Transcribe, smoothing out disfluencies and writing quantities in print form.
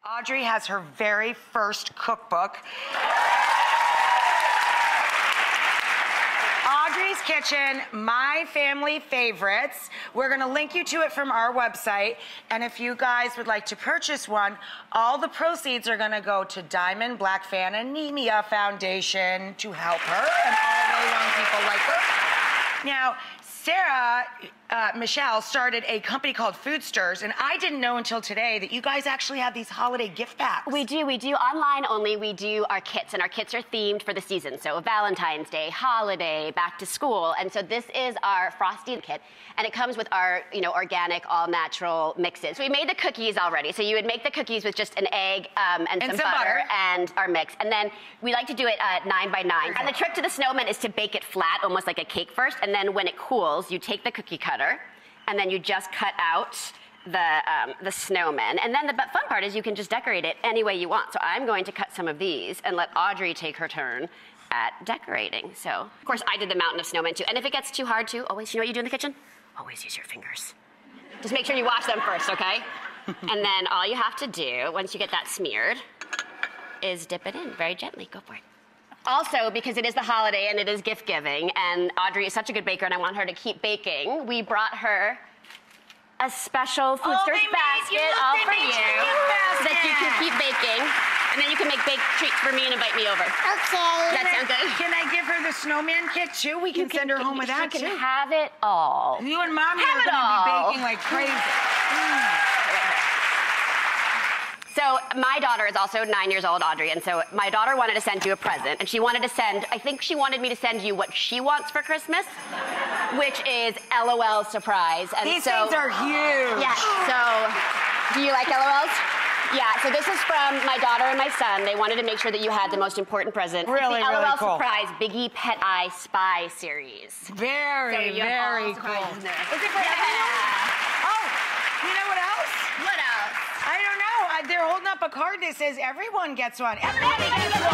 Audrey has her very first cookbook. Audrey's Kitchen, my family favorites. We're gonna link you to it from our website. And if you guys would like to purchase one, all the proceeds are gonna go to Diamond Black Fan Anemia Foundation to help her and all the young people like her. Now, Sarah, Michelle started a company called Foodstirs, and I didn't know until today that you guys actually have these holiday gift packs. We do online only. We do our kits, and our kits are themed for the season. So Valentine's Day, holiday, back to school. And so this is our Frosty kit, and it comes with our, organic, all natural mixes. So we made the cookies already. So you would make the cookies with just an egg and some butter and our mix. And then we like to do it 9 by 9. And the trick to the snowman is to bake it flat, almost like a cake first, and then when it cools, you take the cookie cutter, and then you just cut out the snowman. And then the fun part is you can just decorate it any way you want. So I'm going to cut some of these and let Audrey take her turn at decorating. So, of course, I did the mountain of snowmen too. And if it gets too hard to, always, you know what you do in the kitchen? Always use your fingers. Just make sure you wash them first, okay? And then all you have to do, once you get that smeared, is dip it in very gently. Go for it. Also, because it is the holiday and it is gift giving, and Audrey is such a good baker and I want her to keep baking, we brought her a special Foodstirs basket all for you so that you can keep baking, and then you can make baked treats for me and invite me over. Okay. That sound good? Can I give her the snowman kit too? We can send her home with that too. You can have it all. You and Mommy are going to be baking like crazy. So my daughter is also 9 years old, Audrey, and so my daughter wanted to send you a present, and she wanted to send, I think she wanted me to send you what she wants for Christmas, which is LOL surprise. And These things are huge. Yeah, so do you like LOLs? Yeah, so this is from my daughter and my son. They wanted to make sure that you had the most important present. Really, it's the really LOL cool. Surprise Biggie Pet Eye Spy series. Very, so very cool. Is it for everyone? Oh, you know what else? What else? I don't know. They're holding up a card that says everyone gets one. Everybody gets one.